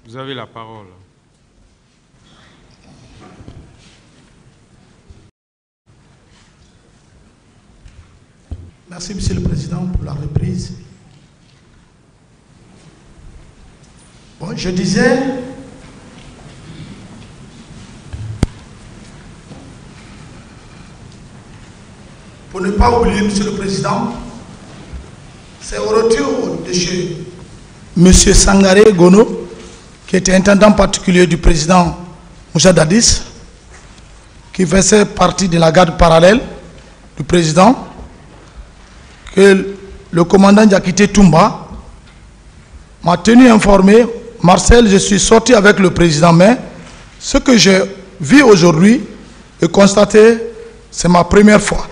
Vous avez la parole. Merci, Monsieur le Président, pour la reprise. Bon, je disais, pour ne pas oublier, Monsieur le Président, c'est au retour de chez Monsieur Sangaré Gono, qui était intendant particulier du président Moussa Dadis, qui faisait partie de la garde parallèle du président, que le commandant Diakité Toumba m'a tenu informé. Marcel, je suis sorti avec le président, mais ce que j'ai vu aujourd'hui et constaté, c'est ma première fois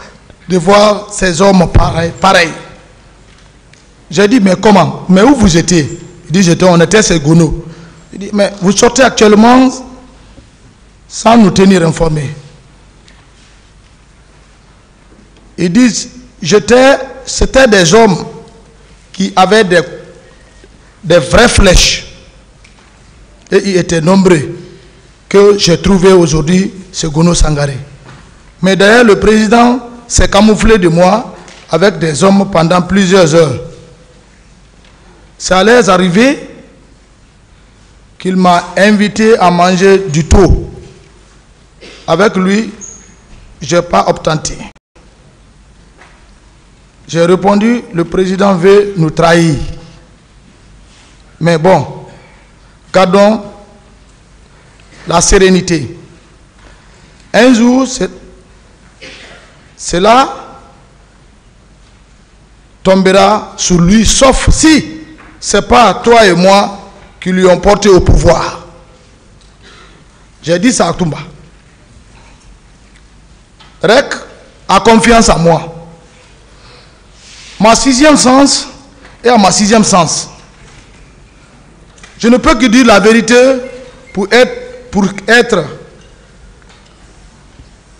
de voir ces hommes pareils. J'ai dit, mais comment? Mais où vous étiez? Il dit, on était chez Gono. Il dit, mais vous sortez actuellement sans nous tenir informés. Ils disent, c'était des hommes qui avaient des vraies flèches. Et ils étaient nombreux que j'ai trouvé aujourd'hui ce Gono Sangaré. Mais d'ailleurs, le président s'est camouflé de moi avec des hommes pendant plusieurs heures. Ça allait arriver qu'il m'a invité à manger du taux. Avec lui, je n'ai pas obtenté. J'ai répondu, le président veut nous trahir. Mais bon, gardons la sérénité. Un jour, cela tombera sur lui, sauf si ce n'est pas toi et moi qui lui ont porté au pouvoir. J'ai dit ça à Toumba. Rek a confiance en moi. Ma sixième sens est à ma sixième sens. Je ne peux que dire la vérité pour être.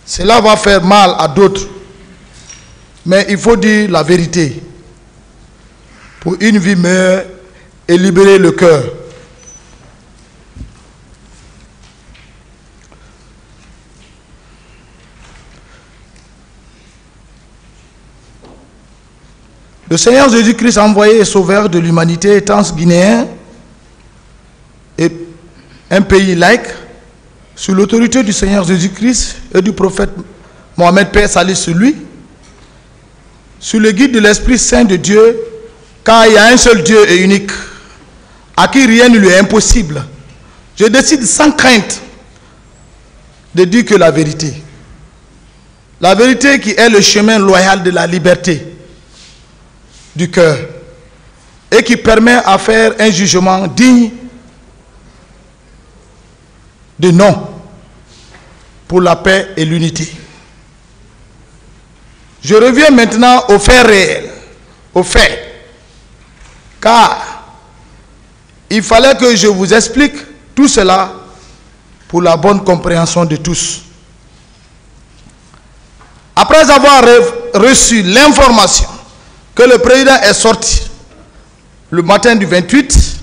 Cela va faire mal à d'autres. Mais il faut dire la vérité pour une vie meilleure et libérer le cœur. Le Seigneur Jésus-Christ a envoyé et sauveur de l'humanité, transguinéen et un pays laïque, sous l'autorité du Seigneur Jésus-Christ et du prophète Mohammed, paix salut sur lui, sous le guide de l'Esprit Saint de Dieu, car il y a un seul Dieu et unique, à qui rien ne lui est impossible. Je décide sans crainte de dire que la vérité. La vérité qui est le chemin loyal de la liberté du cœur et qui permet à faire un jugement digne de non pour la paix et l'unité. Je reviens maintenant aux faits réels, aux faits, car il fallait que je vous explique tout cela pour la bonne compréhension de tous. Après avoir reçu l'information que le président est sorti le matin du 28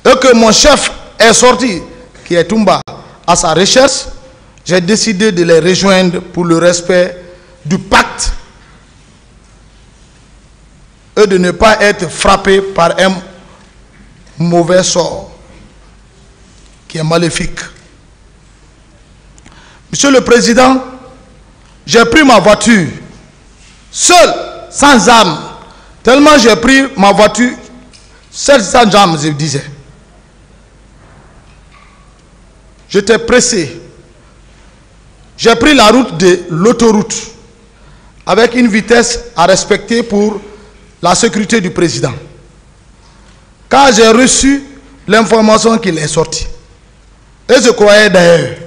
et que mon chef est sorti, qui est Toumba, à sa recherche, j'ai décidé de les rejoindre pour le respect du pacte et de ne pas être frappé par un mauvais sort qui est maléfique. Monsieur le Président, j'ai pris ma voiture seul, sans armes, tellement j'ai pris ma voiture seul, sans armes, je disais. J'étais pressé. J'ai pris la route de l'autoroute avec une vitesse à respecter pour la sécurité du président. Car j'ai reçu l'information qu'il est sorti. Et je croyais d'ailleurs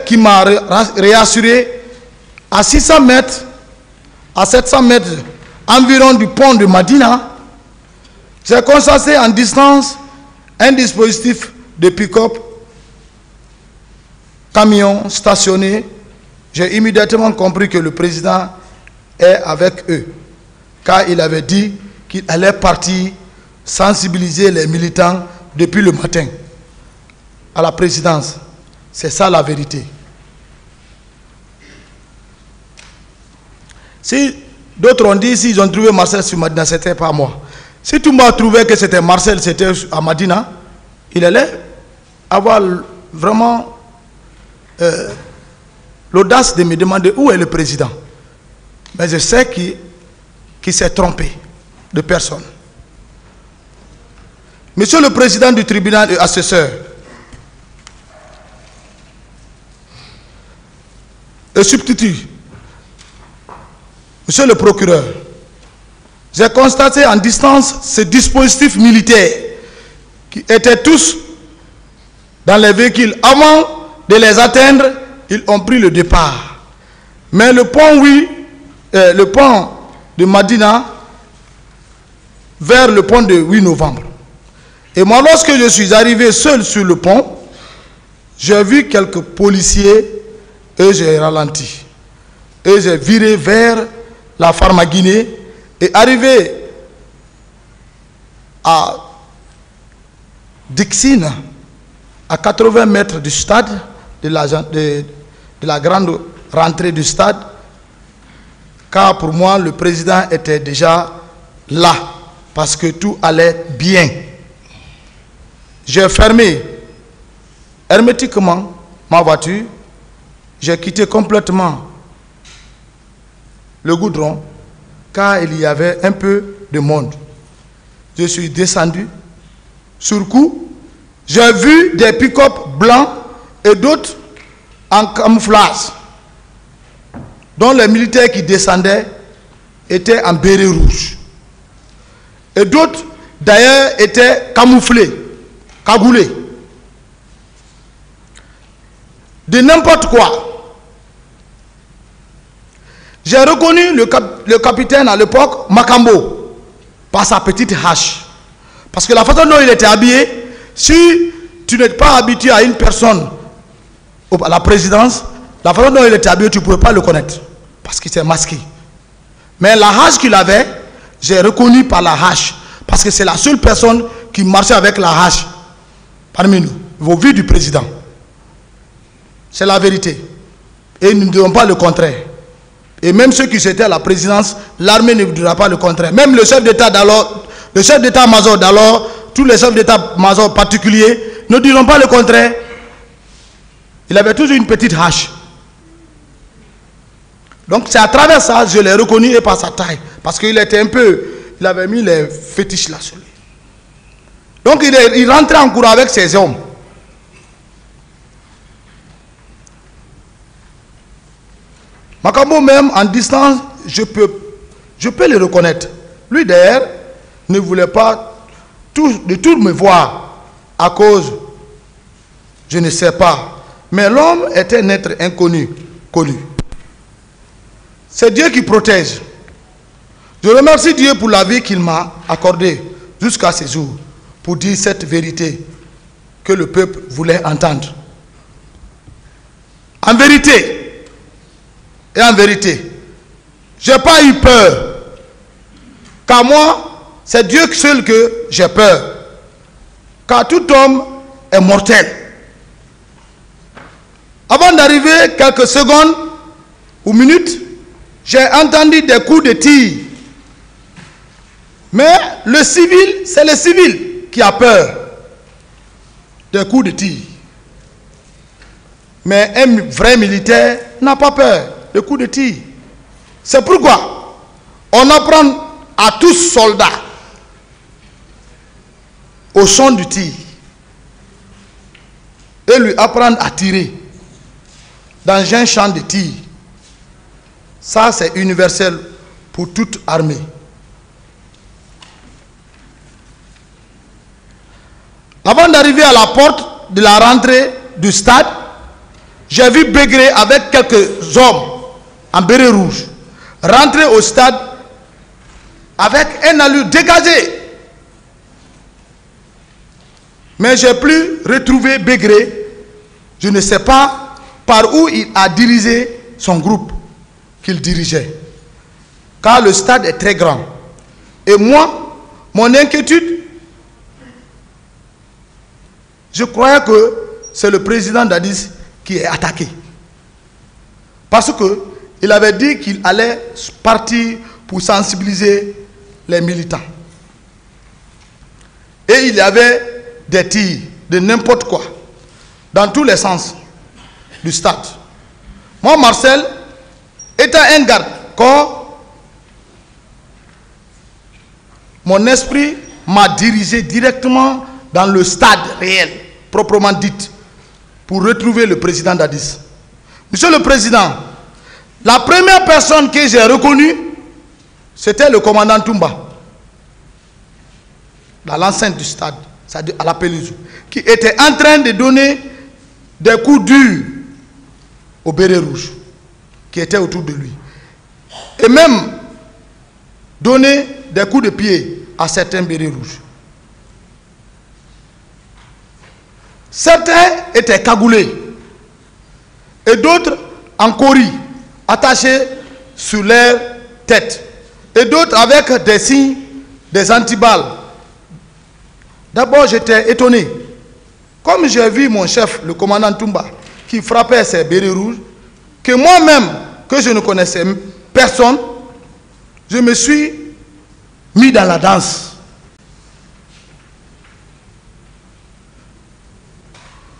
qui m'a réassuré à 600 mètres, à 700 mètres environ du pont de Madina. J'ai constaté en distance un dispositif de pick-up, camion stationné. J'ai immédiatement compris que le président est avec eux, car il avait dit qu'il allait partir sensibiliser les militants depuis le matin à la présidence. C'est ça la vérité. Si d'autres ont dit, s'ils ont trouvé Marcel sur Madina, c'était pas moi. Si tout le monde trouvait que c'était Marcel, c'était à Madina, il allait avoir vraiment l'audace de me demander où est le président. Mais je sais qu'il s'est trompé de personne. Monsieur le président du tribunal et assesseur, et substitut, monsieur le procureur, j'ai constaté en distance ces dispositifs militaires qui étaient tous dans les véhicules. Avant de les atteindre, ils ont pris le départ. Mais le pont, le pont de Madina vers le pont de 8 novembre. Et moi, lorsque je suis arrivé seul sur le pont, j'ai vu quelques policiers et j'ai ralenti. Et j'ai viré vers la Pharmaguinée et arrivé à Dixine, à 80 mètres du stade, de la grande rentrée du stade, car pour moi, le président était déjà là, parce que tout allait bien. J'ai fermé hermétiquement ma voiture, j'ai quitté complètement le goudron, car il y avait un peu de monde. Je suis descendu, sur coup, j'ai vu des pick-up blancs et d'autres en camouflage, dont les militaires qui descendaient étaient en béret rouge. Et d'autres, d'ailleurs, étaient camouflés, cagoulés. De n'importe quoi. J'ai reconnu le capitaine à l'époque, Makambo, par sa petite hache. Parce que la façon dont il était habillé, si tu n'es pas habitué à une personne à la présidence, la façon dont il était habillé, tu ne pouvais pas le connaître. Parce qu'il s'est masqué. Mais la hache qu'il avait, j'ai reconnu par la hache. Parce que c'est la seule personne qui marchait avec la hache parmi nous, au vu du président. C'est la vérité. Et nous ne dirons pas le contraire. Et même ceux qui étaient à la présidence, l'armée ne dira pas le contraire. Même le chef d'État d'alors, le chef d'État-major d'alors, tous les chefs d'État-major particuliers ne diront pas le contraire. Il avait toujours une petite hache. Donc c'est à travers ça que je l'ai reconnu et par sa taille. Parce qu'il était un peu, il avait mis les fétiches là sur lui. Donc il rentrait en courant avec ses hommes. Makambo même en distance, je peux le reconnaître. Lui d'ailleurs ne voulait pas de tout me voir à cause, je ne sais pas. Mais l'homme était un être inconnu, connu. C'est Dieu qui protège. Je remercie Dieu pour la vie qu'il m'a accordée jusqu'à ce jour, pour dire cette vérité que le peuple voulait entendre. En vérité, et en vérité, je n'ai pas eu peur. Car moi, c'est Dieu seul que j'ai peur. Car tout homme est mortel. Avant d'arriver quelques secondes ou minutes, j'ai entendu des coups de tir. Mais le civil, c'est le civil qui a peur des coups de tir. Mais un vrai militaire n'a pas peur des coups de tir. C'est pourquoi on apprend à tous soldats au son du tir et lui apprendre à tirer dans un champ de tir. Ça, c'est universel pour toute armée. Avant d'arriver à la porte de la rentrée du stade, j'ai vu Bégré avec quelques hommes en béret rouge rentrer au stade avec un allure dégagé. Mais j'ai pu retrouver Bégré. Je ne sais pas par où il a dirigé son groupe qu'il dirigeait. Car le stade est très grand. Et moi, mon inquiétude je croyais que c'est le président Dadis qui est attaqué. Parce qu'il avait dit qu'il allait partir pour sensibiliser les militants. Et il y avait des tirs de n'importe quoi, dans tous les sens du stade. Moi, Marcel, étant un garde-corps, mon esprit m'a dirigé directement dans le stade réel, proprement dit, pour retrouver le président Dadis. Monsieur le Président, la première personne que j'ai reconnue, c'était le commandant Toumba, dans l'enceinte du stade, c'est-à-dire à la pelouse, qui était en train de donner des coups durs au béret rouge, qui était autour de lui. Et même donner des coups de pied à certains bérets rouges. Certains étaient cagoulés et d'autres en coris, attachés sur leur tête, et d'autres avec des signes, des antiballes. D'abord, j'étais étonné. Comme j'ai vu mon chef, le commandant Toumba, qui frappait ses bérets rouges, que moi-même, que je ne connaissais personne, je me suis mis dans la danse.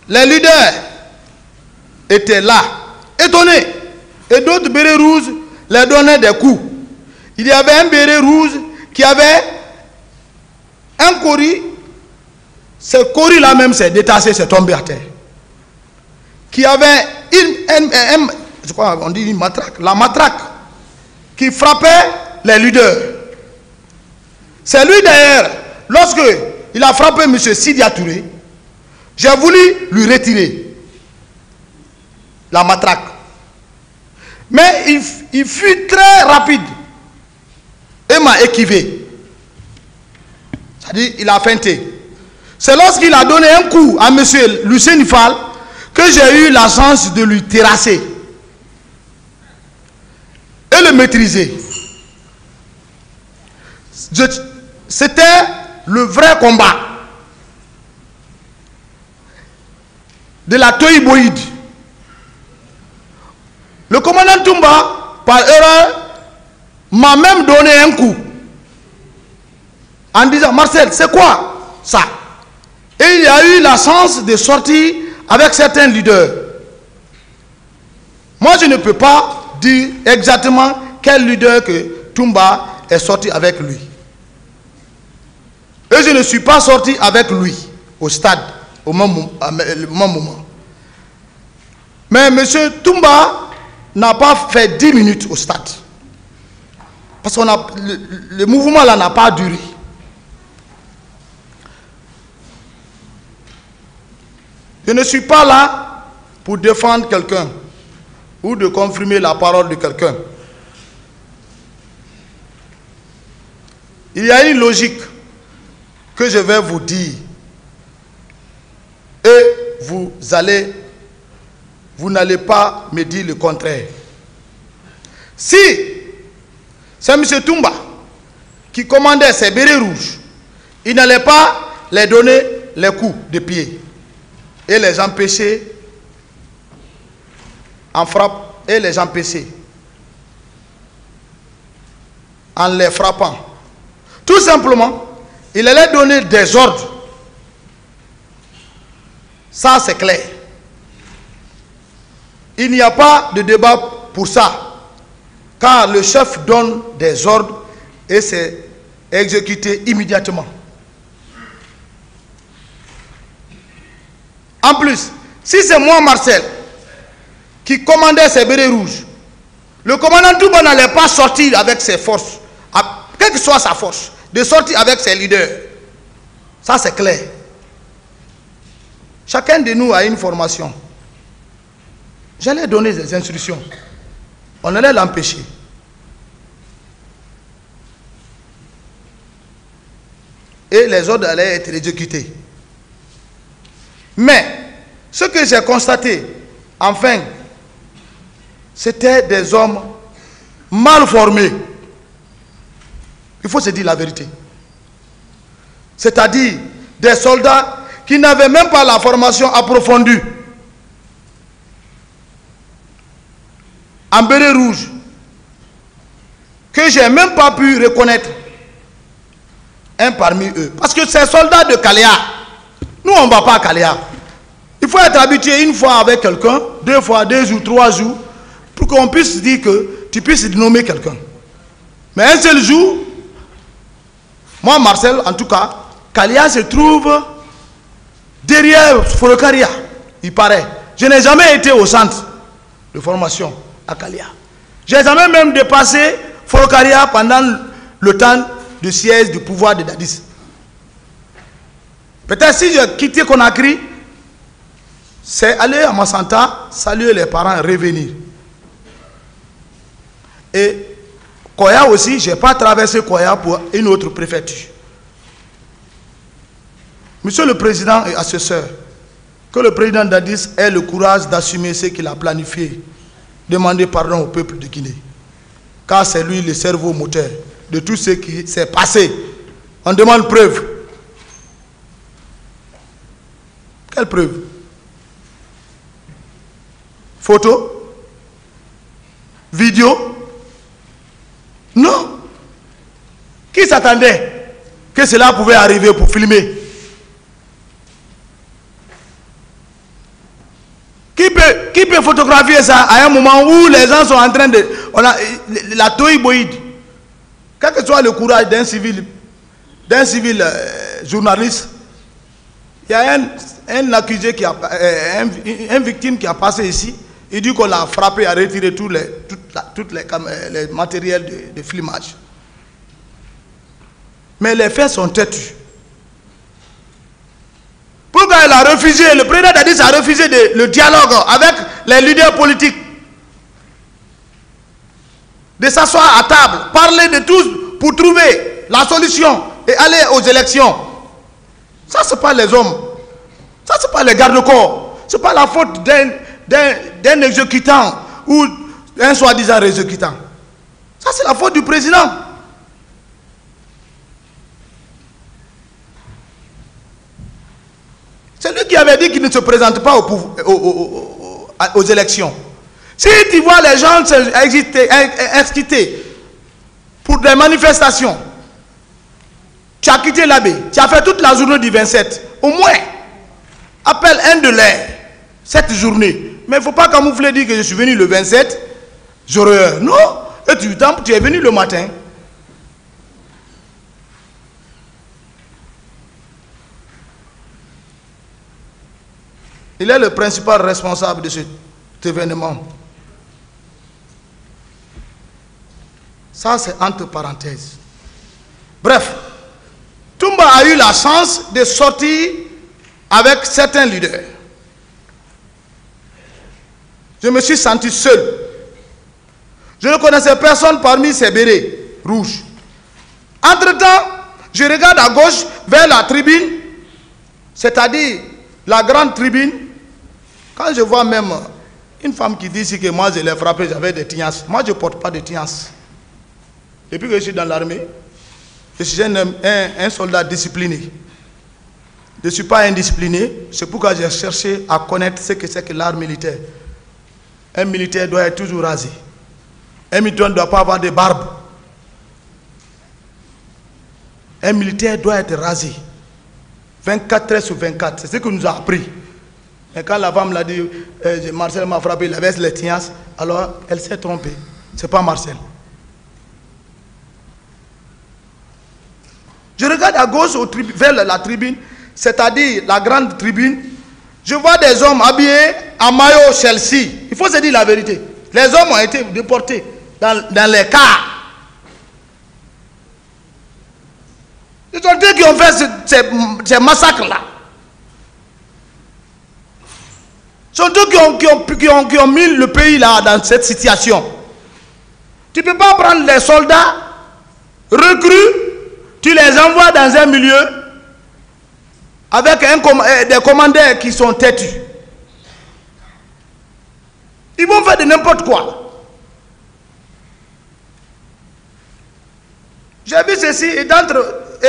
Les leaders étaient là, étonnés. Et d'autres bérets rouges leur donnaient des coups. Il y avait un béret rouge qui avait un cori. Ce cori-là même s'est détaché, s'est tombé à terre. Qui avait je crois on dit une matraque. La matraque qui frappait les leaders. C'est lui d'ailleurs, lorsque il a frappé M. Sidia Touré, j'ai voulu lui retirer la matraque. Mais il fut très rapide et m'a esquivé. C'est-à-dire, il a feinté. C'est lorsqu'il a donné un coup à M. Lucien Nifal que j'ai eu la chance de lui terrasser et le maîtriser. C'était le vrai combat de la Toïboïde. Le commandant Toumba, par erreur, m'a même donné un coup en disant: Marcel, c'est quoi ça? Et il y a eu la chance de sortir avec certains leaders. Moi, je ne peux pas dire exactement quel leader que Toumba est sorti avec lui. Et je ne suis pas sorti avec lui au stade au même moment. Mais M. Toumba n'a pas fait 10 minutes au stade. Parce que le mouvement là n'a pas duré. Je ne suis pas là pour défendre quelqu'un ou de confirmer la parole de quelqu'un. Il y a une logique que je vais vous dire et vous n'allez pas me dire le contraire. Si c'est M. Toumba qui commandait ces bérets rouges, il n'allait pas les donner les coups de pied et les empêcher en frappe et les empêcher en les frappant. Tout simplement, il allait donner des ordres. Ça, c'est clair. Il n'y a pas de débat pour ça. Car le chef donne des ordres et c'est exécuté immédiatement. En plus, si c'est moi, Marcel, qui commandait ces bérets rouges, le commandant Toumba n'allait pas sortir avec ses forces, quelle que soit sa force, de sortir avec ses leaders. Ça, c'est clair. Chacun de nous a une formation. J'allais donner des instructions. On allait l'empêcher. Et les ordres allaient être exécutés. Mais, ce que j'ai constaté, enfin, c'était des hommes mal formés. Il faut se dire la vérité. C'est-à-dire des soldats qui n'avaient même pas la formation approfondie, en béret rouge, que j'ai même pas pu reconnaître un parmi eux. Parce que ces soldats de Kaléa, nous on ne va pas à Kaléa. Il faut être habitué une fois avec quelqu'un, 2 fois, 2 jours, 3 jours, pour qu'on puisse dire que tu puisses nommer quelqu'un. Mais un seul jour, moi Marcel, en tout cas, Kaléa se trouve derrière Forokaria, il paraît. Je n'ai jamais été au centre de formation à Kaléa. Je n'ai jamais même dépassé Forokaria pendant le temps de siège du pouvoir de Dadis. Peut-être si j'ai quitté Conakry, c'est aller à Massanta, saluer les parents, revenir. Et Koya aussi, je n'ai pas traversé Koya pour une autre préfecture. Monsieur le Président et assesseur, que le président Dadis ait le courage d'assumer ce qu'il a planifié. Demander pardon au peuple de Guinée. Car c'est lui le cerveau moteur de tout ce qui s'est passé. On demande preuve. Quelle preuve? Photo? Vidéo? Non. Qui s'attendait que cela pouvait arriver pour filmer? Qui peut photographier ça à un moment où les gens sont en train de... On a la toïboïde. Quel que soit le courage d'un civil journaliste, il y a un accusé, un victime qui a passé ici. Il dit qu'on l'a frappé à retirer tous les matériels de filmage. Mais les faits sont têtus. Pourquoi il a refusé, le président Dadis a refusé le dialogue avec les leaders politiques, de s'asseoir à table, parler de tous pour trouver la solution et aller aux élections? Ça, ce n'est pas les hommes. Ça, ce n'est pas les gardes-corps. Ce n'est pas la faute d'un exécutant ou d'un soi-disant exécutant. Ça, c'est la faute du président. C'est lui qui avait dit qu'il ne se présente pas aux élections. Si tu vois les gens excités pour des manifestations, tu as quitté l'abbé, tu as fait toute la journée du 27, au moins, appelle un de cette journée. Mais il ne faut pas camoufler, dire que je suis venu le 27, j'aurais... Non, et tu es venu le matin. Il est le principal responsable de cet événement. Ça, c'est entre parenthèses. Bref, Toumba a eu la chance de sortir avec certains leaders. Je me suis senti seul. Je ne connaissais personne parmi ces bérets rouges. Entre-temps, je regarde à gauche vers la tribune, c'est-à-dire la grande tribune. Quand je vois même une femme qui dit que moi je l'ai frappé, j'avais des tignasses. Moi je ne porte pas de tignasses. Depuis que je suis dans l'armée, je suis un soldat discipliné. Je ne suis pas indiscipliné. C'est pourquoi j'ai cherché à connaître ce que c'est que l'art militaire. Un militaire doit être toujours rasé. Un militaire ne doit pas avoir de barbe. Un militaire doit être rasé. 24 heures sur 24. C'est ce que nous a appris. Et quand la femme l'a dit, Marcel m'a frappé, il avait les tignasses, alors elle s'est trompée. Ce n'est pas Marcel. Je regarde à gauche vers la tribune, c'est-à-dire la grande tribune. Je vois des hommes habillés en maillot Chelsea. Il faut se dire la vérité. Les hommes ont été déportés dans les cars. Ce sont eux qui ont fait ces massacres-là. Ce sont eux qui ont mis le pays là dans cette situation. Tu ne peux pas prendre les soldats recrues, tu les envoies dans un milieu avec des commandeurs qui sont têtus. Ils vont faire de n'importe quoi. J'ai vu ceci et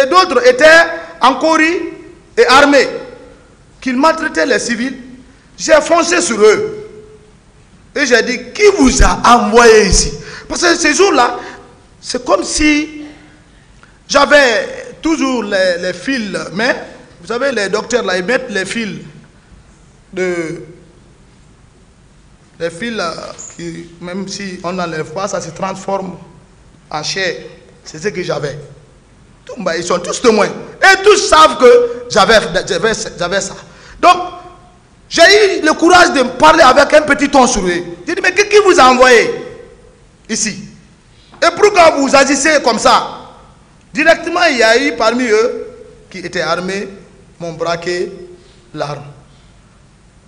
d'autres étaient en Corée et armés. qu'ils maltraitaient les civils, j'ai foncé sur eux. Et j'ai dit, qui vous a envoyé ici? Parce que ces jours-là, c'est comme si j'avais toujours les fils, mais vous savez, les docteurs là, ils mettent les fils qui, même si on n'enlève pas, ça se transforme en chair. C'est ce que j'avais. Ils sont tous témoins. Et tous savent que j'avais ça. Donc, j'ai eu le courage de parler avec un petit ton sur eux. J'ai dit, mais qui vous a envoyé ici? Et pourquoi vous agissez comme ça? Directement, il y a eu parmi eux qui étaient armés, m'ont braqué l'arme.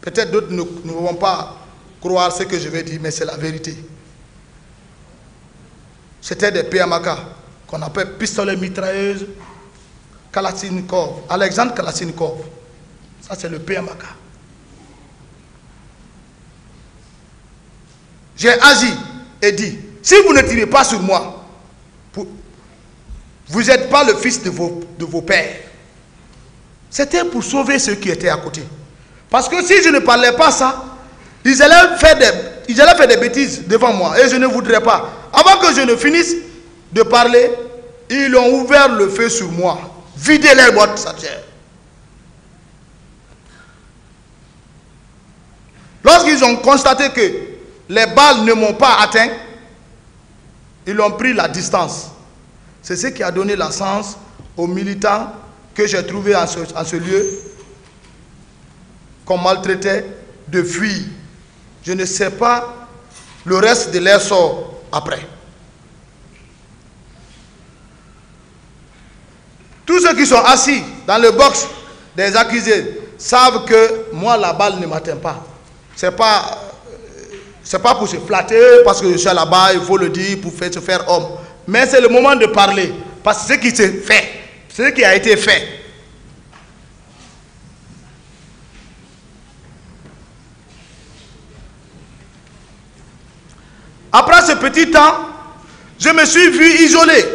Peut-être d'autres ne vont pas croire ce que je vais dire, mais c'est la vérité. C'était des PMK qu'on appelle pistolet mitrailleuse Kalachnikov, Alexandre Kalachnikov. Ça, c'est le PMK. J'ai agi et dit, si vous ne tirez pas sur moi, vous n'êtes pas le fils de vos pères. C'était pour sauver ceux qui étaient à côté. Parce que si je ne parlais pas ça, ils allaient faire des bêtises devant moi et je ne voudrais pas. Avant que je ne finisse de parler, ils ont ouvert le feu sur moi, vidé les boîtes satchères. Lorsqu'ils ont constaté que les balles ne m'ont pas atteint, ils ont pris la distance. C'est ce qui a donné la chance aux militants que j'ai trouvés en ce lieu, qu'on maltraitait, de fuir. Je ne sais pas le reste de leur sort après. Tous ceux qui sont assis dans le box des accusés savent que moi, la balle ne m'atteint pas. C'est pas pour se flatter, parce que je suis là-bas, il faut le dire, pour se faire homme. Mais c'est le moment de parler, parce que ce qui s'est fait, ce qui a été fait. Après ce petit temps, je me suis vu isolé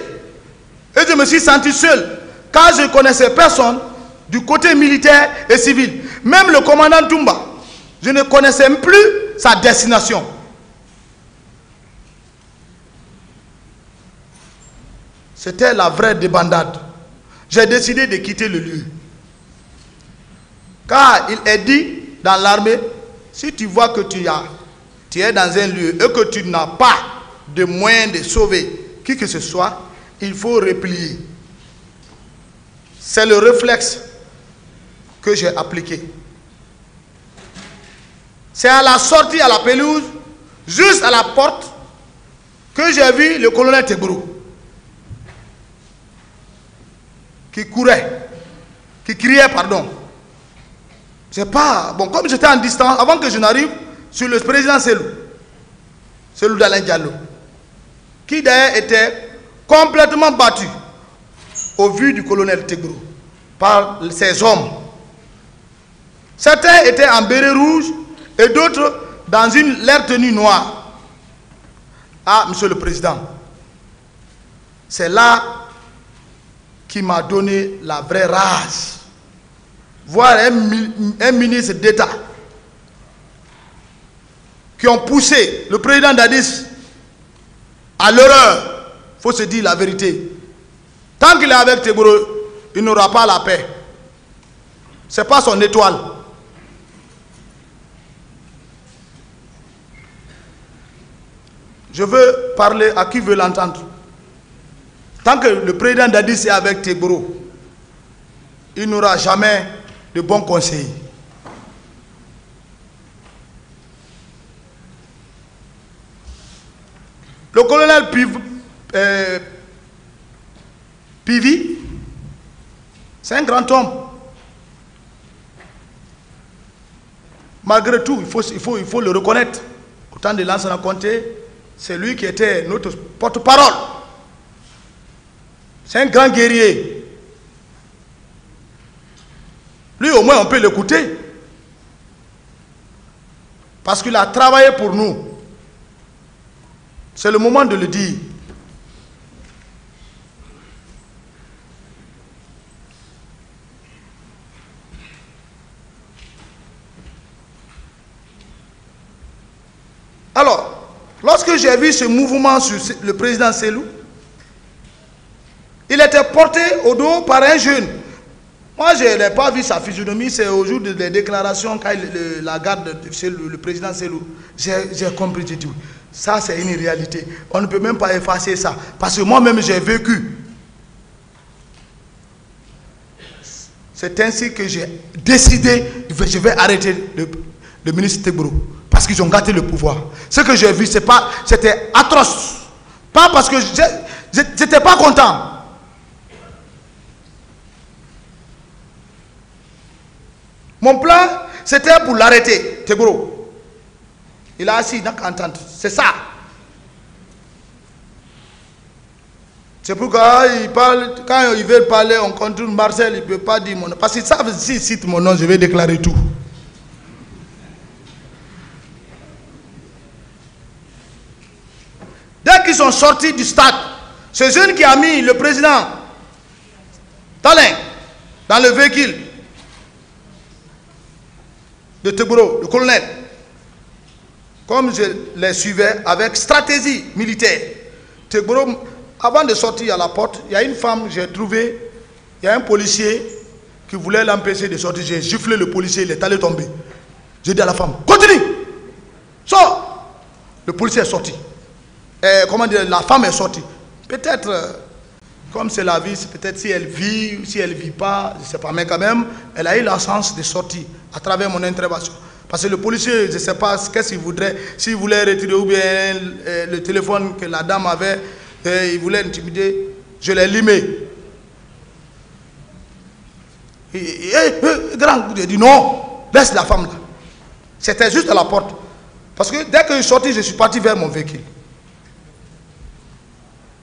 et je me suis senti seul, car je ne connaissais personne du côté militaire et civil. Même le commandant Toumba, je ne connaissais plus sa destination. C'était la vraie débandade. J'ai décidé de quitter le lieu. Car il est dit dans l'armée, si tu vois que tu es dans un lieu et que tu n'as pas de moyen de sauver qui que ce soit, il faut replier. C'est le réflexe que j'ai appliqué. C'est à la sortie à la pelouse, juste à la porte, que j'ai vu le colonel Tegboro qui courait, qui criait, pardon. C'est pas... Bon, comme j'étais en distance, avant que je n'arrive sur le président Selou Dalein Diallo, qui d'ailleurs était complètement battu au vu du colonel Tegboro par ses hommes. Certains étaient en béret rouge et d'autres dans leur tenue noire. Ah, monsieur le président, c'est là qui m'a donné la vraie rage. Voir un ministre d'État qui ont poussé le président Dadis à l'erreur. Il faut se dire la vérité. Tant qu'il est avec Tegboro, il n'aura pas la paix. Ce n'est pas son étoile. Je veux parler à qui veut l'entendre. Tant que le président Dadis est avec Tegboro, il n'aura jamais de bons conseils. Le colonel Pivi, c'est un grand homme. Malgré tout, il faut le reconnaître. Au temps de Lansana Conté, c'est lui qui était notre porte-parole. C'est un grand guerrier. Lui, au moins, on peut l'écouter. Parce qu'il a travaillé pour nous. C'est le moment de le dire. Lorsque j'ai vu ce mouvement sur le président Selou, il était porté au dos par un jeune. Moi, je n'ai pas vu sa physionomie, c'est au jour des déclarations, quand la garde chez le président Selou, j'ai compris, j'ai dit, ça c'est une réalité. On ne peut même pas effacer ça. Parce que moi-même, j'ai vécu. C'est ainsi que j'ai décidé, je vais arrêter le ministre Tegboro. Parce qu'ils ont gâté le pouvoir. Ce que j'ai vu, c'était atroce. Pas parce que je n'étais pas content. Mon plan, c'était pour l'arrêter, Tegboro. Il a assis dans l'entente. C'est ça. C'est pourquoi quand ils veulent parler, on contourne Marcel, il ne peut pas dire mon nom. Parce qu'ils savent, s'ils citent mon nom, je vais déclarer tout. Dès qu'ils sont sortis du stade, ce jeune qui a mis le président Talin dans le véhicule de Tegboro, le colonel, comme je les suivais avec stratégie militaire, Tegboro, avant de sortir à la porte, il y a une femme, j'ai trouvé, il y a un policier qui voulait l'empêcher de sortir. J'ai giflé le policier, il est allé tomber. J'ai dit à la femme, continue, sors. Le policier est sorti. Comment dire, la femme est sortie. Peut-être, comme c'est la vie, peut-être si elle vit, si elle ne vit pas, je ne sais pas, mais quand même, elle a eu la chance de sortir à travers mon intervention. Parce que le policier, je ne sais pas qu'est-ce qu'il voudrait, s'il voulait retirer ou bien le téléphone que la dame avait, il voulait intimider, je l'ai limé. Grand, il a dit non, laisse la femme là. C'était juste à la porte. Parce que dès que je suis sorti, je suis parti vers mon véhicule.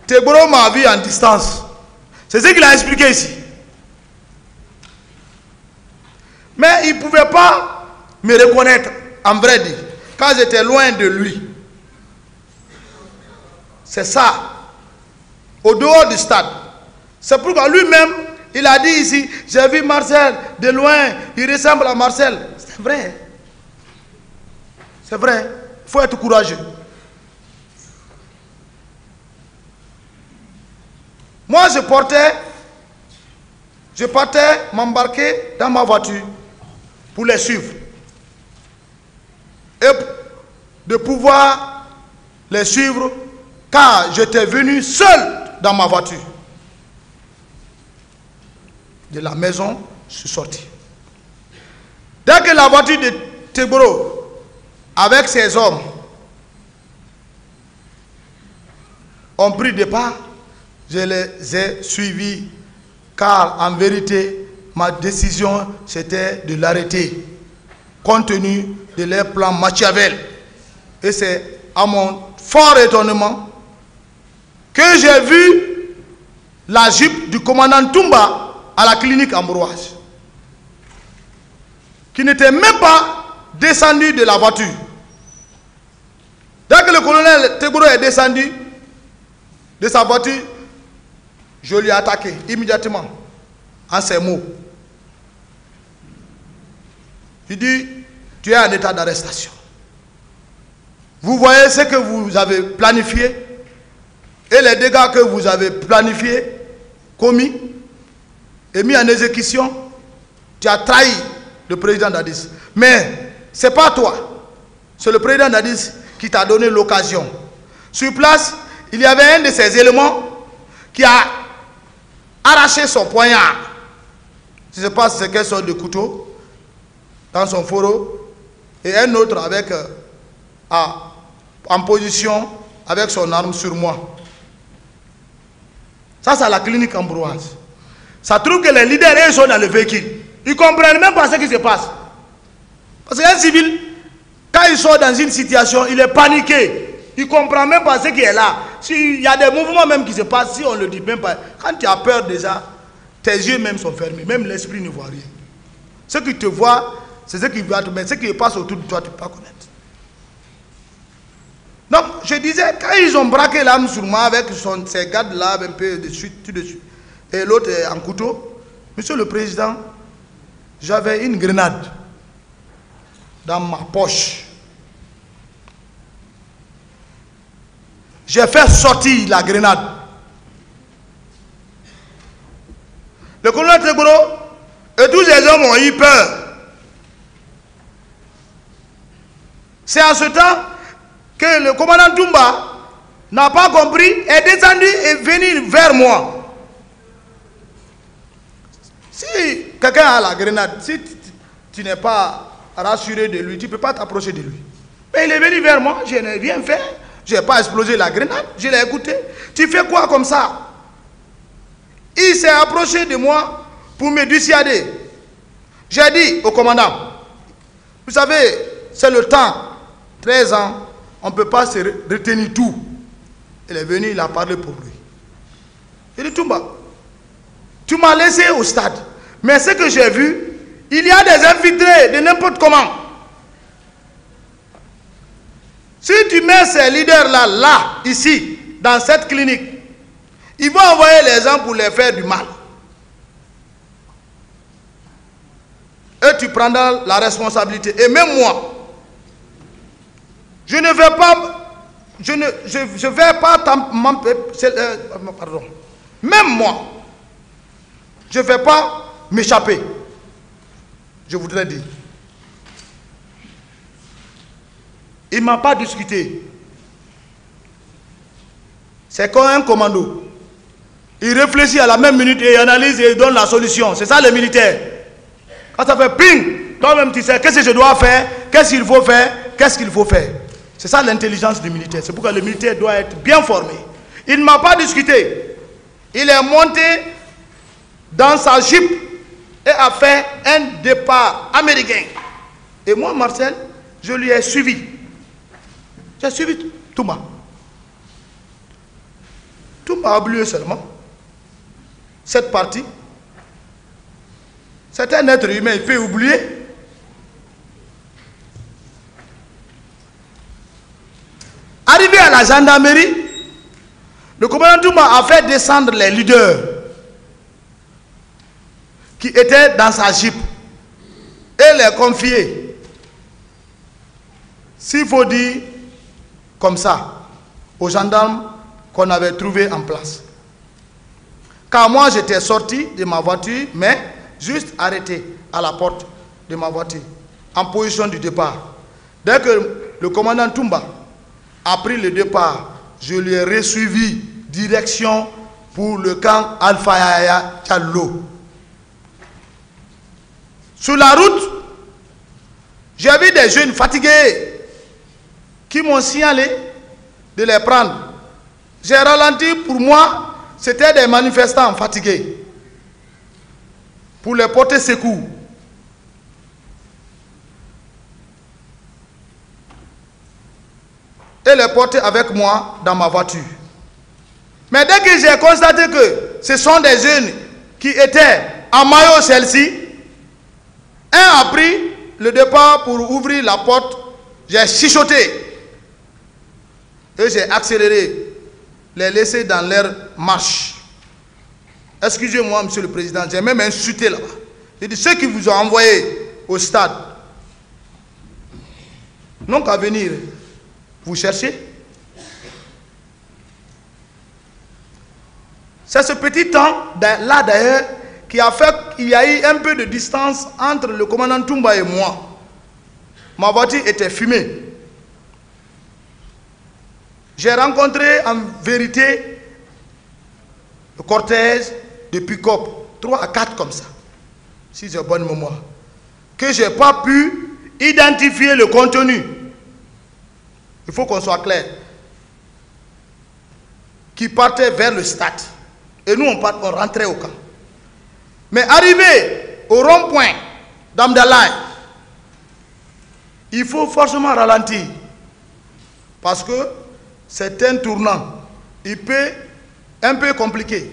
Tegboro m'a vu en distance. C'est ce qu'il a expliqué ici. Mais il ne pouvait pas me reconnaître, en vrai dire, quand j'étais loin de lui. C'est ça. Au dehors du stade. C'est pourquoi lui-même, il a dit ici, j'ai vu Marcel de loin, il ressemble à Marcel. C'est vrai. C'est vrai. Il faut être courageux. Moi, je partais m'embarquer dans ma voiture pour les suivre. Et de pouvoir les suivre car j'étais venu seul dans ma voiture. De la maison, je suis sorti. Dès que la voiture de Tegboro, avec ses hommes, ont pris des pas, je les ai suivis, car en vérité, ma décision, c'était de l'arrêter, compte tenu de leur plan Machiavel. Et c'est à mon fort étonnement que j'ai vu la Jeep du commandant Toumba à la clinique Ambroise, qui n'était même pas descendu de la voiture. Dès que le colonel Tegboro est descendu de sa voiture, je lui ai attaqué immédiatement en ces mots. Il dit, tu es en état d'arrestation. Vous voyez ce que vous avez planifié et les dégâts que vous avez planifiés, commis et mis en exécution. Tu as trahi le président Dadis. Mais ce n'est pas toi. C'est le président Dadis qui t'a donné l'occasion. Sur place, il y avait un de ces éléments qui a arraché son poignard. Je ne sais pas si c'est quelle sorte de couteau dans son fourreau. Et un autre avec en position avec son arme sur moi. Ça, c'est la clinique Ambroise. Ça trouve que les leaders, ils sont dans le véhicule. Ils ne comprennent même pas ce qui se passe. Parce qu'un civil, quand il sort dans une situation, il est paniqué. Il ne comprend même pas ce qui est là. S'il y a des mouvements même qui se passent, si on ne le dit même pas, quand tu as peur déjà, tes yeux même sont fermés. Même l'esprit ne voit rien. Ce qui te voit, c'est ce qui voit, mais ce qui passe autour de toi, tu ne peux pas connaître. Donc, je disais, quand ils ont braqué l'arme sur moi avec ces gardes-là, un peu de suite, tout de suite, et l'autre en couteau, Monsieur le Président, j'avais une grenade dans ma poche. j'ai fait sortir la grenade. Le colonel Trégboro et tous les hommes ont eu peur. C'est en ce temps que le commandant Toumba n'a pas compris, est descendu et venu vers moi. Si quelqu'un a la grenade, si tu n'es pas rassuré de lui, tu ne peux pas t'approcher de lui. Mais il est venu vers moi, je n'ai rien fait, je n'ai pas explosé la grenade, je l'ai écouté. Tu fais quoi comme ça? Il s'est approché de moi pour me dissuader. J'ai dit au commandant, vous savez, c'est le temps, 13 ans, on ne peut pas se retenir tout. Il est venu, il a parlé pour lui. Il dit, Toumba, tu m'as laissé au stade, mais ce que j'ai vu, il y a des infiltrés de n'importe comment. Si tu mets ces leaders-là, là, ici, dans cette clinique, ils vont envoyer les gens pour les faire du mal. Et tu prendras la responsabilité. Et même moi, je ne vais pas, je vais pas pardon. Même moi, je ne vais pas m'échapper. Je voudrais dire. Il ne m'a pas discuté. C'est comme un commando. Il réfléchit à la même minute et il analyse et il donne la solution. C'est ça les militaires. Quand ça fait ping, toi-même tu sais qu'est-ce que je dois faire, qu'est-ce qu'il faut faire, qu'est-ce qu'il faut faire. C'est ça l'intelligence du militaire. C'est pourquoi le militaire doit être bien formé. Il ne m'a pas discuté. Il est monté dans sa jeep et a fait un départ américain. Et moi, Marcel, je lui ai suivi. J'ai suivi Toumba. Toumba a oublié seulement cette partie. C'est un être humain, il peut oublier. Arrivé à la gendarmerie, le commandant Toumba a fait descendre les leaders qui étaient dans sa jeep et les confier. S'il faut dire comme ça, aux gendarmes qu'on avait trouvés en place. Car moi j'étais sorti de ma voiture, mais juste arrêté à la porte de ma voiture, en position du départ. Dès que le commandant Toumba a pris le départ, je lui ai resuivi direction pour le camp Alpha Yaya Diallo. Sur la route, j'ai vu des jeunes fatigués qui m'ont signalé de les prendre. J'ai ralenti, pour moi, c'était des manifestants fatigués. Pour les porter secours. Et les porter avec moi dans ma voiture. Mais dès que j'ai constaté que ce sont des jeunes qui étaient en maillot celle-ci, un a pris le départ pour ouvrir la porte, j'ai chuchoté. Et j'ai accéléré, les laisser dans leur marche. Excusez-moi, monsieur le président, j'ai même insulté là-bas. J'ai dit, ceux qui vous ont envoyé au stade, n'ont qu'à venir vous chercher. C'est ce petit temps, là d'ailleurs, qui a fait qu'il y a eu un peu de distance entre le commandant Toumba et moi. Ma voiture était fumée. J'ai rencontré en vérité le cortège de pick-up, 3 à 4 comme ça, si j'ai bonne mémoire, que je n'ai pas pu identifier le contenu. Il faut qu'on soit clair. Qui partait vers le stade. Et nous, on rentrait au camp. Mais arrivé au rond-point d'Amdalaï, il faut forcément ralentir. Parce que c'est un tournant. Il peut un peu compliqué.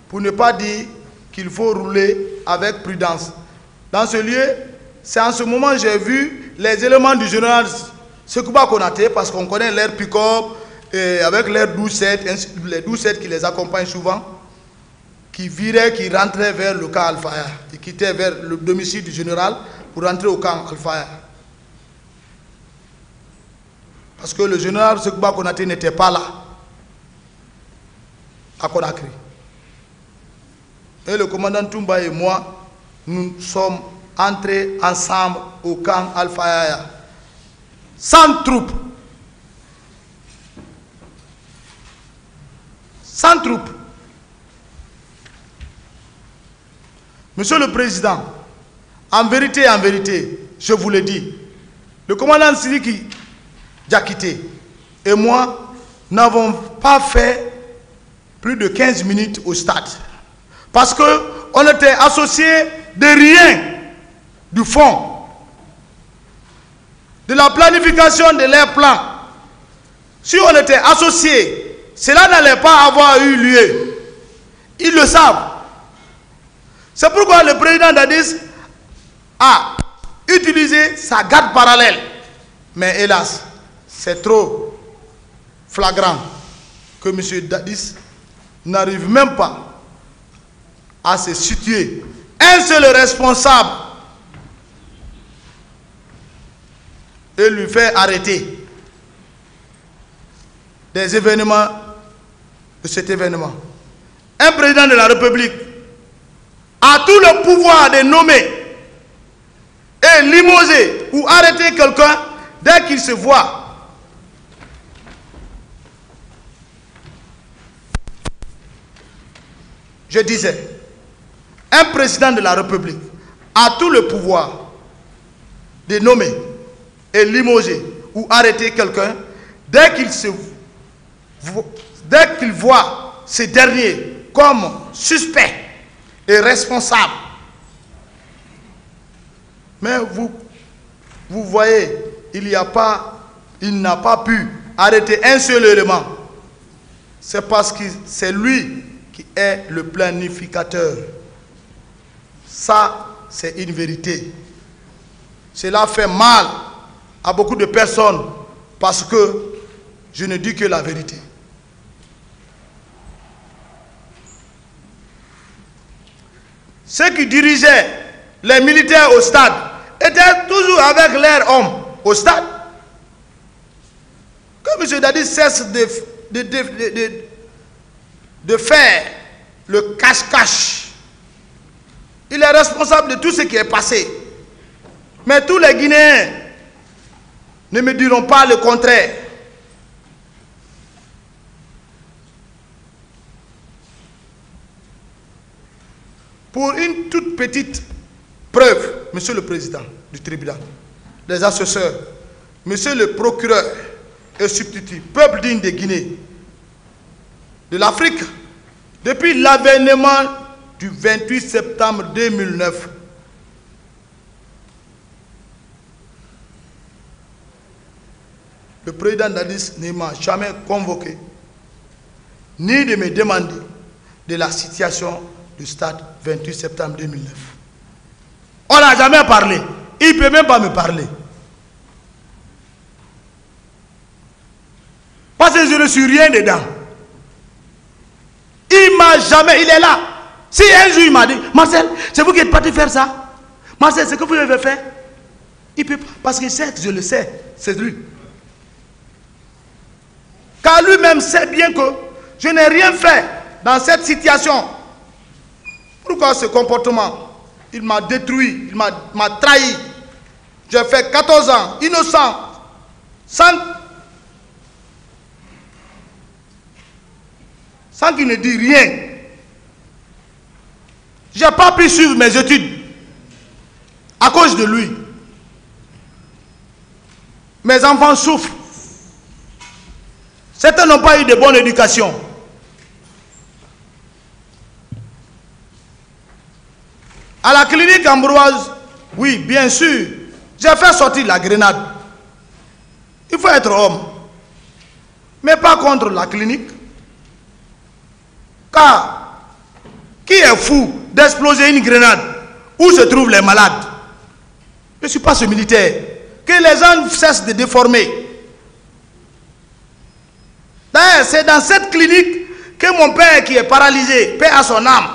Pour ne pas dire qu'il faut rouler avec prudence. Dans ce lieu, c'est en ce moment que j'ai vu les éléments du général Sekouba Konaté, parce qu'on connaît leur pick-up, avec leurs 12-7, les 12-7 qui les accompagnent souvent, qui viraient, qui rentraient vers le camp Al-Faya. Ils quittaient vers le domicile du général pour rentrer au camp Al-Faya. Parce que le général Sekouba Konaté n'était pas là. à Conakry. Et le commandant Toumba et moi, nous sommes entrés ensemble au camp Alpha Yaya. 100 troupes. 100 troupes. Monsieur le Président, en vérité, je vous le dis, le commandant Sidiki Diakité et moi n'avons pas fait plus de 15 minutes au stade. Parce qu'on était associés de rien du fond, de la planification de leurs plans. Si on était associés, cela n'allait pas avoir eu lieu. Ils le savent. C'est pourquoi le président Dadis a utilisé sa garde parallèle. Mais hélas, c'est trop flagrant que M. Dadis n'arrive même pas à se situer. Un seul responsable et lui fait arrêter des événements de cet événement. Un président de la République a tout le pouvoir de nommer et limoger ou arrêter quelqu'un dès qu'il se voit. Je disais, un président de la République a tout le pouvoir de nommer et limoger ou arrêter quelqu'un dès qu'il voit ce dernier comme suspect et responsable. Mais vous voyez, il n'a pas pu arrêter un seul élément. C'est parce que c'est lui qui est le planificateur. Ça, c'est une vérité. Cela fait mal à beaucoup de personnes parce que je ne dis que la vérité. Ceux qui dirigeaient les militaires au stade étaient toujours avec leurs hommes au stade. Que M. Dadis cesse de faire le cache-cache. Il est responsable de tout ce qui est passé. Mais tous les Guinéens ne me diront pas le contraire. Pour une toute petite preuve, Monsieur le Président du tribunal, les assesseurs, Monsieur le procureur et substitut, peuple digne de Guinée, de l'Afrique, depuis l'avènement du 28 septembre 2009, le président Dadis ne m'a jamais convoqué, ni de me demander de la situation du stade 28 septembre 2009. On n'a jamais parlé. Il ne peut même pas me parler. Parce que je ne suis rien dedans. Il m'a jamais, il est là. Si un jour il m'a dit, Marcel, c'est vous qui êtes parti faire ça. Marcel, c'est ce que vous avez fait. Il peut pas, parce que certes, je le sais, c'est lui. Car lui-même sait bien que je n'ai rien fait dans cette situation. Pourquoi ce comportement? Il m'a détruit, il m'a trahi. J'ai fait 14 ans, innocent, sans qu'il ne dise rien. Je n'ai pas pu suivre mes études à cause de lui. Mes enfants souffrent. Certains n'ont pas eu de bonne éducation. À la clinique Ambroise, oui, bien sûr, j'ai fait sortir la grenade. Il faut être homme. Mais pas contre la clinique. Car, qui est fou d'exploser une grenade où se trouvent les malades? Je ne suis pas ce militaire. Que les gens cessent de déformer. D'ailleurs, c'est dans cette clinique que mon père, qui est paralysé, paix à son âme,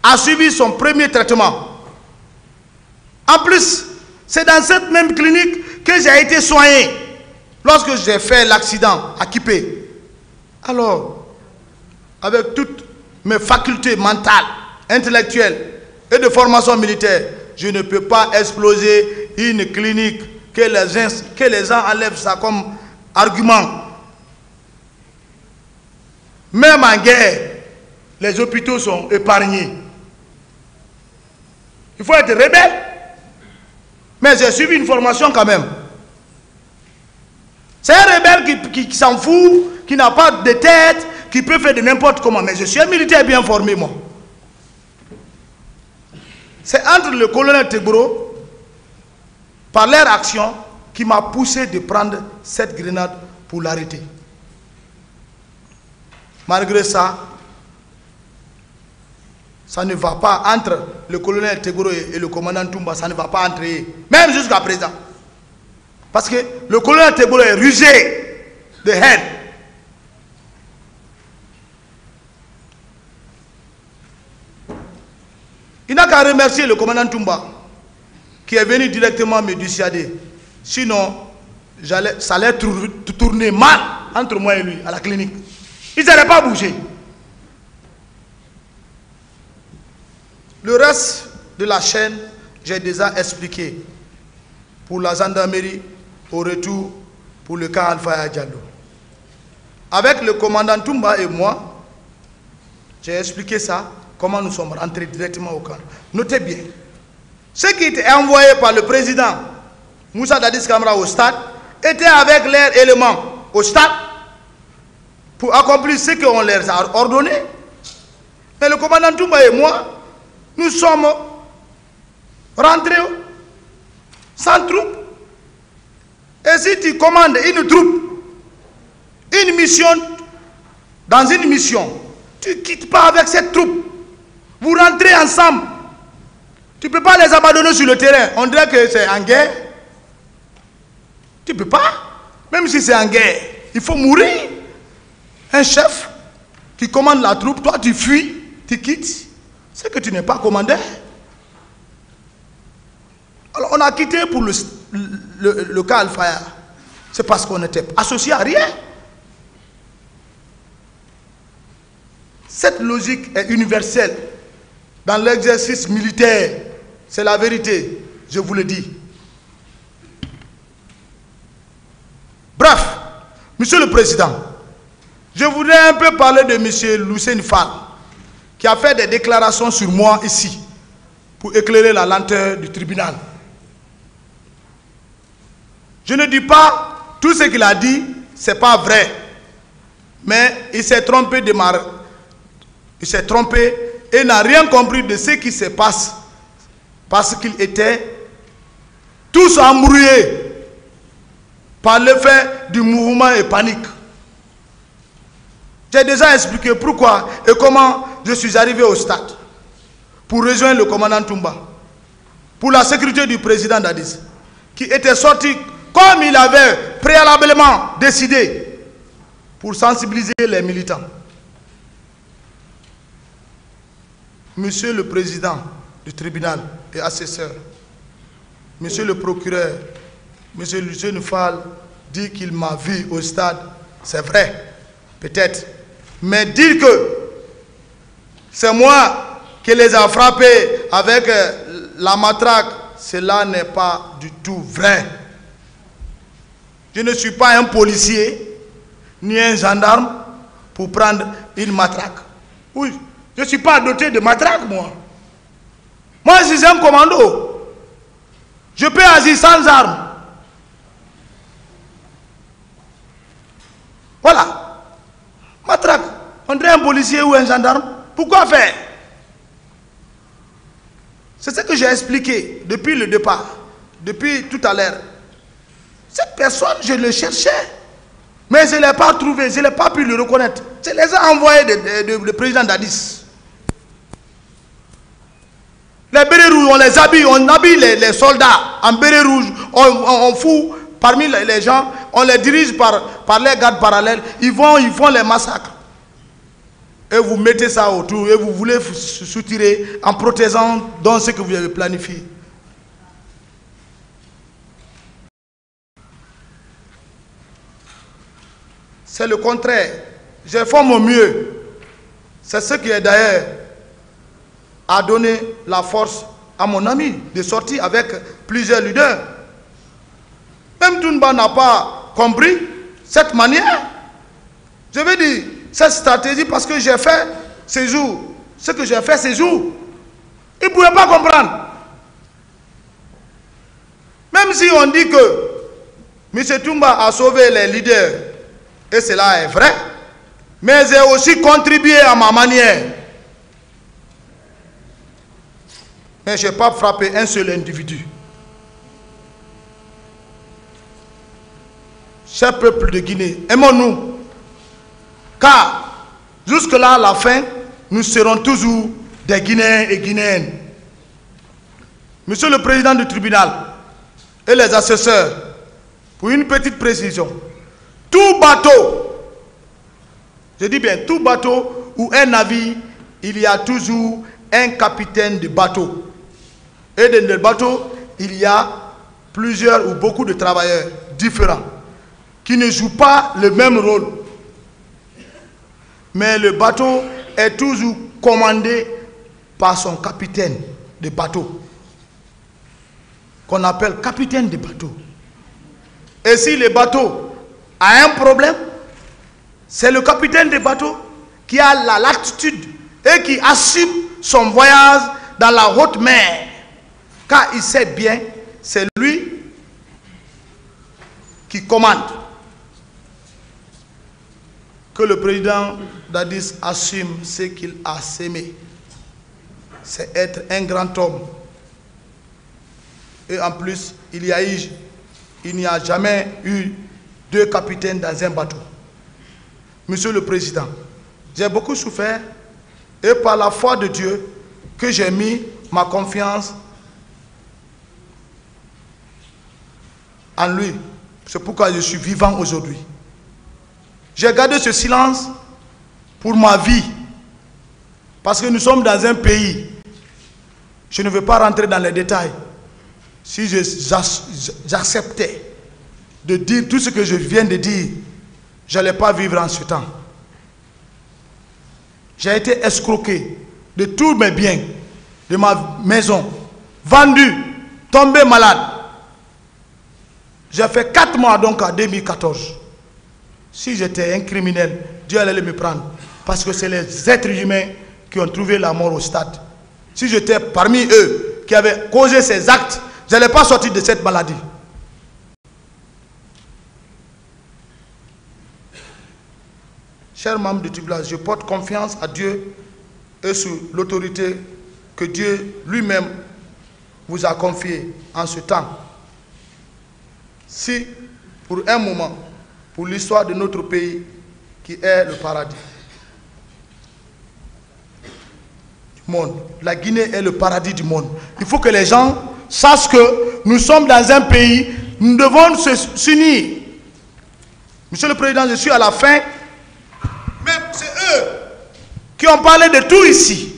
a suivi son premier traitement. En plus, c'est dans cette même clinique que j'ai été soigné lorsque j'ai fait l'accident à Kipé. Alors, avec toutes mes facultés mentales, intellectuelles et de formation militaire, je ne peux pas exploser une clinique que les gens enlèvent ça comme argument. Même en guerre, les hôpitaux sont épargnés. Il faut être rebelle. Mais j'ai suivi une formation quand même. C'est un rebelle qui s'en fout, qui n'a pas de tête, qui peut faire de n'importe comment. Mais je suis un militaire bien formé, moi. C'est entre le colonel Tegboro, par leur action, qui m'a poussé de prendre cette grenade pour l'arrêter. Malgré ça, ça ne va pas entre le colonel Tegboro et le commandant Toumba, ça ne va pas entre eux, même jusqu'à présent. Parce que le colonel Tegboro est rusé de haine. Il n'a qu'à remercier le commandant Toumba, qui est venu directement me dissuader. Sinon, ça allait tourner mal entre moi et lui, à la clinique. Ils n'allaient pas bouger. Le reste de la chaîne, j'ai déjà expliqué. Pour la gendarmerie, au retour, pour le cas Alpha Diallo. Avec le commandant Toumba et moi, j'ai expliqué ça, comment nous sommes rentrés directement au camp. Notez bien, ce qui était envoyé par le président Moussa Dadis Camara au stade, était avec leurs éléments au stade, pour accomplir ce qu'on leur a ordonné. Mais le commandant Toumba et moi, nous sommes rentrés sans troupe. Et si tu commandes une troupe, une mission, dans une mission, tu ne quittes pas avec cette troupe. Vous rentrez ensemble. Tu ne peux pas les abandonner sur le terrain. On dirait que c'est en guerre. Tu ne peux pas. Même si c'est en guerre, il faut mourir. Un chef qui commande la troupe, toi tu fuis, tu quittes. C'est que tu n'es pas commandeur. Alors on a quitté pour le cas Al-Faya. C'est parce qu'on n'était associé à rien. Cette logique est universelle. Dans l'exercice militaire, c'est la vérité, je vous le dis. Bref, Monsieur le Président, je voudrais un peu parler de M. Lucien Fall, qui a fait des déclarations sur moi ici, pour éclairer la lenteur du tribunal. Je ne dis pas tout ce qu'il a dit, ce n'est pas vrai. Mais il s'est trompé de il s'est trompé et n'a rien compris de ce qui se passe. Parce qu'il était tous embrouillés par l'effet du mouvement et panique. J'ai déjà expliqué pourquoi et comment je suis arrivé au stade pour rejoindre le commandant Toumba, pour la sécurité du président Dadis, qui était sorti comme il avait préalablement décidé pour sensibiliser les militants. Monsieur le président du tribunal et assesseur, monsieur le procureur, monsieur Lucien Fall dit qu'il m'a vu au stade, c'est vrai, peut-être. Mais dire que c'est moi qui les a frappés avec la matraque, cela n'est pas du tout vrai. Je ne suis pas un policier, ni un gendarme, pour prendre une matraque. Oui, je ne suis pas doté de matraque, moi. Moi, je suis un commando. Je peux agir sans armes. Voilà. Matraque. On dirait un policier ou un gendarme. Pourquoi faire? C'est ce que j'ai expliqué depuis le départ, depuis tout à l'heure. Cette personne, je le cherchais, mais je ne l'ai pas trouvé, je n'ai pas pu le reconnaître. Je les ai envoyés le président Dadis. Les bérets rouges, on les habille, on habille les soldats en bérets rouges, on fout parmi les gens, on les dirige par les gardes parallèles, ils font les massacres. Et vous mettez ça autour et vous voulez soutirer en protégeant dans ce que vous avez planifié. C'est le contraire. J'ai fait mon mieux C'est ce qui est d'ailleurs a donné la force à mon ami de sortir avec plusieurs leaders. Même Toumba n'a pas compris cette manière. Je veux dire, cette stratégie, parce que j'ai fait ces jours, ce que j'ai fait ces jours, il ne pouvait pas comprendre. Même si on dit que M. Toumba a sauvé les leaders, et cela est vrai, mais j'ai aussi contribué à ma manière. Mais je n'ai pas frappé un seul individu. Cher peuple de Guinée, aimons-nous, car jusque-là, à la fin, nous serons toujours des Guinéens et Guinéennes. Monsieur le Président du tribunal et les assesseurs, pour une petite précision, tout bateau, je dis bien tout bateau ou un navire, il y a toujours un capitaine de bateau. Et dans le bateau, il y a plusieurs ou beaucoup de travailleurs différents qui ne jouent pas le même rôle. Mais le bateau est toujours commandé par son capitaine de bateau, qu'on appelle capitaine de bateau. Et si le bateau a un problème, c'est le capitaine de bateau qui a la latitude et qui assume son voyage dans la haute mer. Car il sait bien, c'est lui qui commande. Que le président Dadis assume ce qu'il a sémé. C'est être un grand homme. Et en plus, il n'y a jamais eu deux capitaines dans un bateau. Monsieur le Président, j'ai beaucoup souffert et par la foi de Dieu que j'ai mis ma confiance en lui. C'est pourquoi je suis vivant aujourd'hui. J'ai gardé ce silence pour ma vie. Parce que nous sommes dans un pays. Je ne veux pas rentrer dans les détails. Si j'acceptais de dire tout ce que je viens de dire, je n'allais pas vivre en ce temps. J'ai été escroqué de tous mes biens, de ma maison, vendu, tombé malade. J'ai fait 4 mois donc en 2014. Si j'étais un criminel, Dieu allait me prendre. Parce que c'est les êtres humains qui ont trouvé la mort au stade. Si j'étais parmi eux qui avaient causé ces actes, je n'allais pas sortir de cette maladie. Chers membres du tribunal, je porte confiance à Dieu et sur l'autorité que Dieu lui-même vous a confiée en ce temps. Si, pour un moment, pour l'histoire de notre pays, qui est le paradis du monde, la Guinée est le paradis du monde. Il faut que les gens sachent que nous sommes dans un pays, nous devons s'unir. Monsieur le Président, je suis à la fin. Mais c'est eux qui ont parlé de tout ici.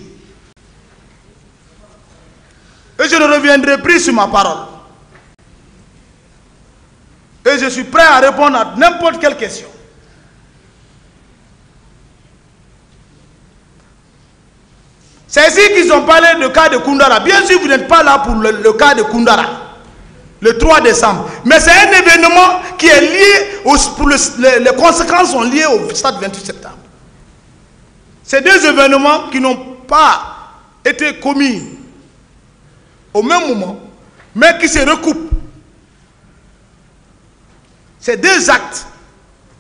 Et je ne reviendrai plus sur ma parole. Et je suis prêt à répondre à n'importe quelle question. C'est ici qu'ils ont parlé du cas de Koundara. Bien sûr, vous n'êtes pas là pour le cas de Koundara, le 3 décembre. Mais c'est un événement qui est lié, les conséquences sont liées au stade 28 septembre. C'est deux événements qui n'ont pas été commis au même moment, mais qui se recoupent. C'est deux actes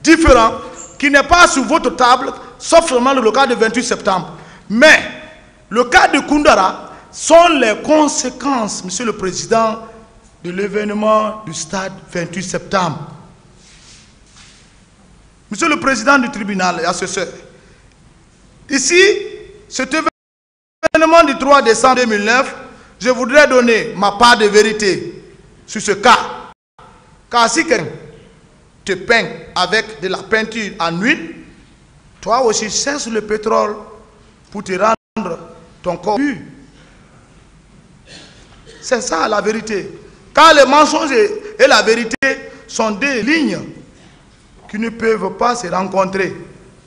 différents qui n'est pas sur votre table, sauf seulement le cas du 28 septembre. Mais le cas de Koundara sont les conséquences, Monsieur le Président, de l'événement du stade 28 septembre. Monsieur le Président du tribunal et assesseur, ici, cet événement du 3 décembre 2009, je voudrais donner ma part de vérité sur ce cas. Car si quelqu'un te peint avec de la peinture en huile, toi aussi cesse le pétrole pour te rendre ton corps pur. C'est ça la vérité. Car les mensonges et la vérité sont des lignes qui ne peuvent pas se rencontrer.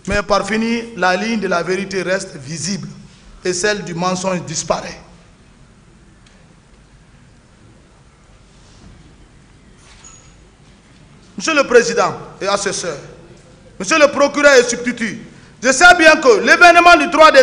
Mais par finir, la ligne de la vérité reste visible et celle du mensonge disparaît. Monsieur le Président et assesseur, Monsieur le procureur et substitut, je sais bien que l'événement du 3 décembre